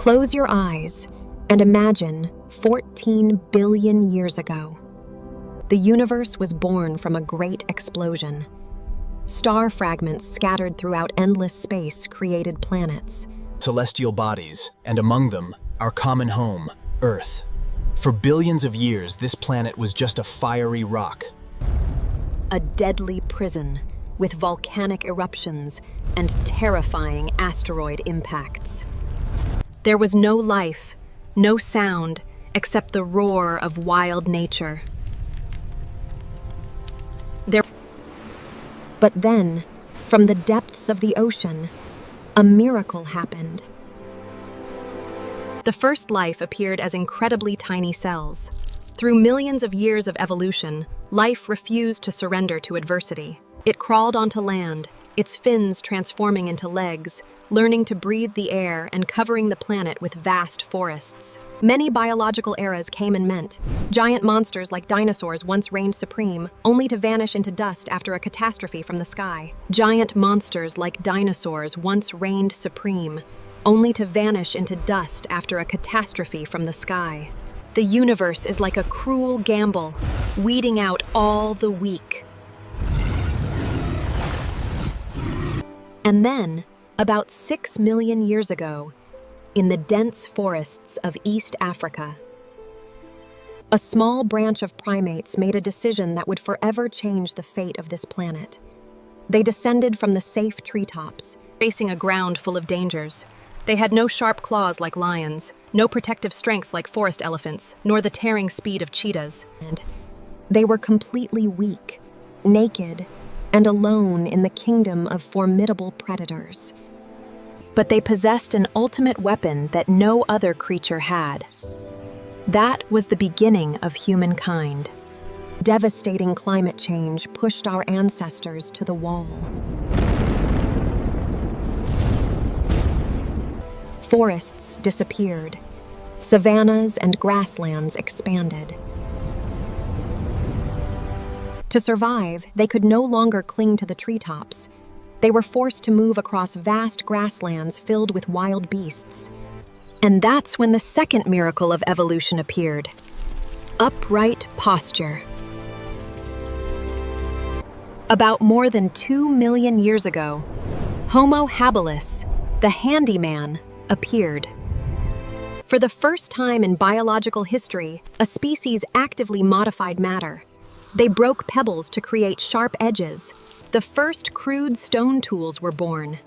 Close your eyes and imagine 14 billion years ago. The universe was born from a great explosion. Star fragments scattered throughout endless space created planets. Celestial bodies, and among them, our common home, Earth. For billions of years, this planet was just a fiery rock. A deadly prison with volcanic eruptions and terrifying asteroid impacts. There was no life, no sound, except the roar of wild nature. But then, from the depths of the ocean, a miracle happened. The first life appeared as incredibly tiny cells. Through millions of years of evolution, life refused to surrender to adversity. It crawled onto land, its fins transforming into legs, learning to breathe the air and covering the planet with vast forests. Many biological eras came and went. Giant monsters like dinosaurs once reigned supreme, only to vanish into dust after a catastrophe from the sky. Giant monsters like dinosaurs once reigned supreme, only to vanish into dust after a catastrophe from the sky. The universe is like a cruel gamble, weeding out all the weak. And then, about 6 million years ago, in the dense forests of East Africa, a small branch of primates made a decision that would forever change the fate of this planet. They descended from the safe treetops, facing a ground full of dangers. They had no sharp claws like lions, no protective strength like forest elephants, nor the tearing speed of cheetahs. And they were completely weak, naked, and alone in the kingdom of formidable predators. But they possessed an ultimate weapon that no other creature had. That was the beginning of humankind. Devastating climate change pushed our ancestors to the wall. Forests disappeared. Savannas and grasslands expanded. To survive, they could no longer cling to the treetops. They were forced to move across vast grasslands filled with wild beasts. And that's when the second miracle of evolution appeared: upright posture. About more than 2 million years ago, Homo habilis, the handyman, appeared. For the first time in biological history, a species actively modified matter. They broke pebbles to create sharp edges. The first crude stone tools were born.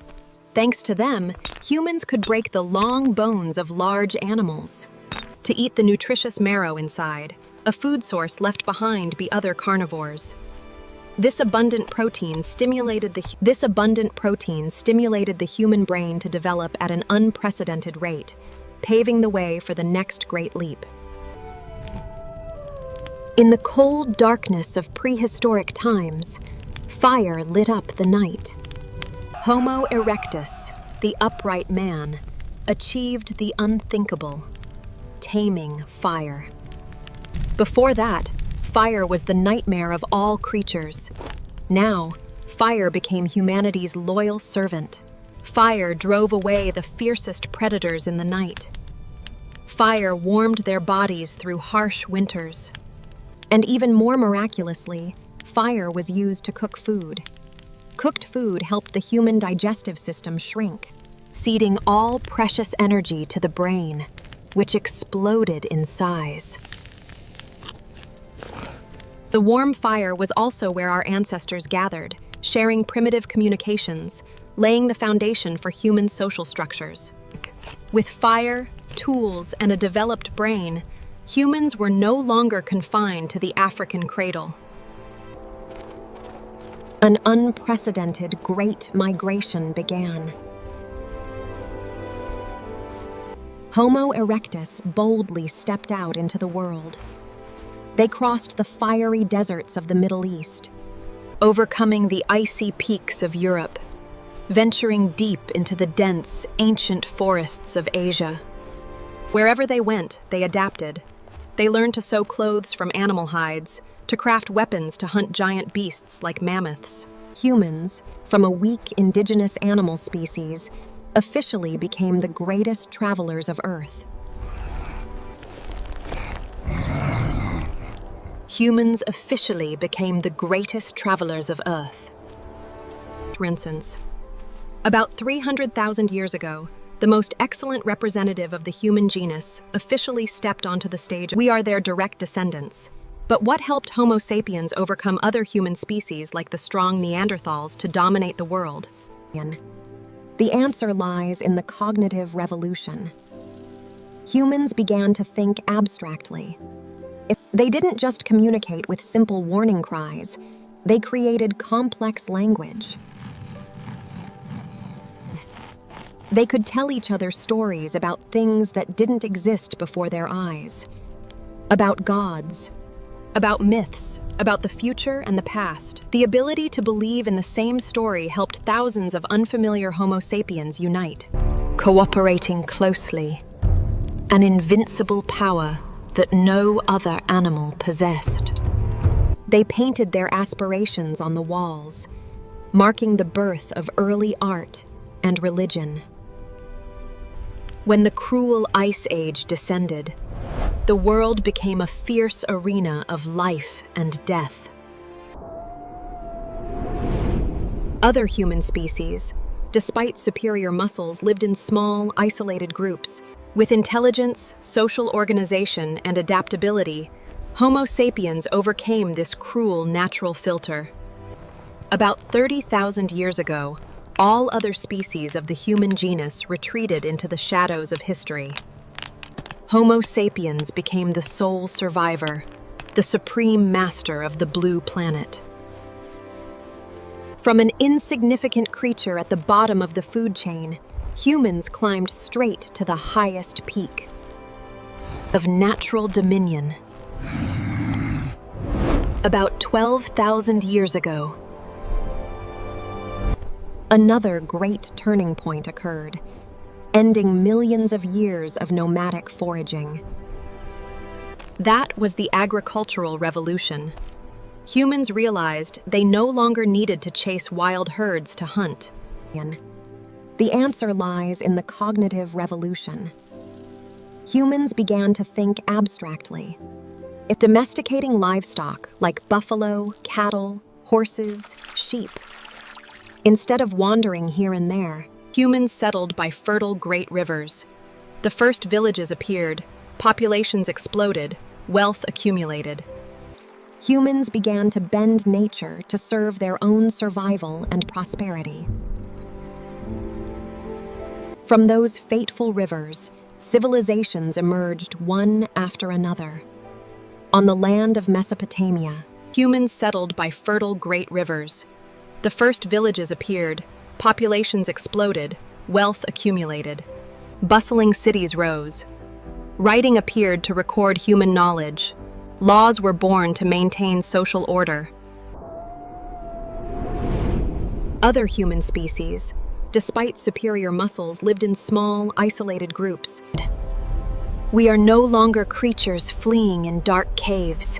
Thanks to them, humans could break the long bones of large animals to eat the nutritious marrow inside, a food source left behind by other carnivores. This abundant protein stimulated the human brain to develop at an unprecedented rate, paving the way for the next great leap. In the cold darkness of prehistoric times, fire lit up the night. Homo erectus, the upright man, achieved the unthinkable, taming fire. Before that, fire was the nightmare of all creatures. Now, fire became humanity's loyal servant. Fire drove away the fiercest predators in the night. Fire warmed their bodies through harsh winters. And even more miraculously, fire was used to cook food. Cooked food helped the human digestive system shrink, seeding all precious energy to the brain, which exploded in size. The warm fire was also where our ancestors gathered, sharing primitive communications, laying the foundation for human social structures. With fire, tools, and a developed brain, humans were no longer confined to the African cradle. An unprecedented great migration began. Homo erectus boldly stepped out into the world. They crossed the fiery deserts of the Middle East, overcoming the icy peaks of Europe, venturing deep into the dense, ancient forests of Asia. Wherever they went, they adapted. They learned to sew clothes from animal hides, to craft weapons to hunt giant beasts like mammoths. Humans, from a weak indigenous animal species, officially became the greatest travelers of Earth. Humans officially became the greatest travelers of Earth. For instance, about 300,000 years ago, the most excellent representative of the human genus officially stepped onto the stage. We are their direct descendants. But what helped Homo sapiens overcome other human species like the strong Neanderthals to dominate the world? The answer lies in the cognitive revolution. Humans began to think abstractly. They didn't just communicate with simple warning cries, they created complex language. They could tell each other stories about things that didn't exist before their eyes. About gods, about myths, about the future and the past. The ability to believe in the same story helped thousands of unfamiliar Homo sapiens unite, cooperating closely. An invincible power that no other animal possessed. They painted their aspirations on the walls, marking the birth of early art and religion. When the cruel Ice Age descended, the world became a fierce arena of life and death. Other human species, despite superior muscles, lived in small, isolated groups. With intelligence, social organization, and adaptability, Homo sapiens overcame this cruel natural filter. About 30,000 years ago, all other species of the human genus retreated into the shadows of history. Homo sapiens became the sole survivor, the supreme master of the blue planet. From an insignificant creature at the bottom of the food chain, humans climbed straight to the highest peak of natural dominion. About 12,000 years ago, another great turning point occurred, ending millions of years of nomadic foraging. That was the agricultural revolution. Humans realized they no longer needed to chase wild herds to hunt. The answer lies in the cognitive revolution. Humans began to think abstractly. If domesticating livestock like buffalo, cattle, horses, sheep, instead of wandering here and there, humans settled by fertile great rivers. The first villages appeared, populations exploded, wealth accumulated. Humans began to bend nature to serve their own survival and prosperity. From those fateful rivers, civilizations emerged one after another. On the land of Mesopotamia, humans settled by fertile great rivers. The first villages appeared, populations exploded, wealth accumulated. Bustling cities rose. Writing appeared to record human knowledge. Laws were born to maintain social order. Other human species, despite superior muscles, lived in small, isolated groups. We are no longer creatures fleeing in dark caves.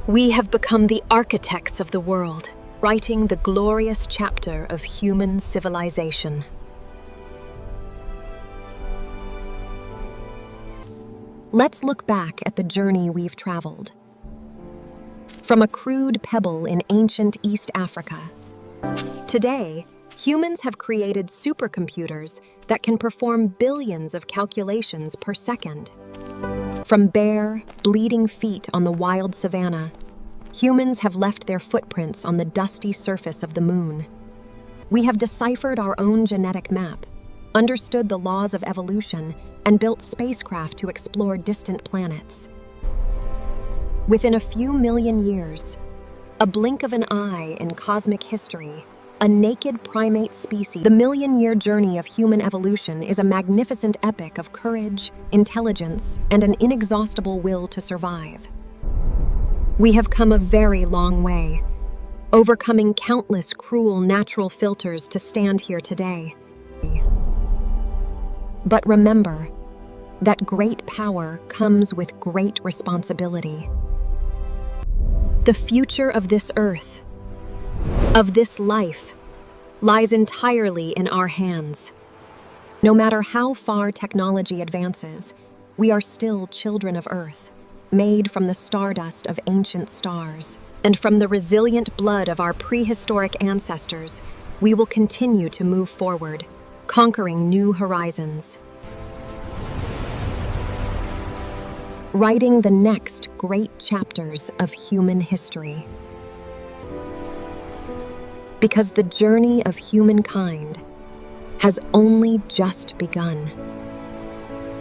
We have become the architects of the world, writing the glorious chapter of human civilization. Let's look back at the journey we've traveled. From a crude pebble in ancient East Africa, today, humans have created supercomputers that can perform billions of calculations per second. From bare, bleeding feet on the wild savanna, humans have left their footprints on the dusty surface of the moon. We have deciphered our own genetic map, understood the laws of evolution, and built spacecraft to explore distant planets. Within a few million years, a blink of an eye in cosmic history, a naked primate species, the million-year journey of human evolution is a magnificent epic of courage, intelligence, and an inexhaustible will to survive. We have come a very long way, overcoming countless cruel natural filters to stand here today. But remember that great power comes with great responsibility. The future of this earth, of this life, lies entirely in our hands. No matter how far technology advances, we are still children of Earth, made from the stardust of ancient stars. And from the resilient blood of our prehistoric ancestors, we will continue to move forward, conquering new horizons. Writing the next great chapters of human history. Because the journey of humankind has only just begun.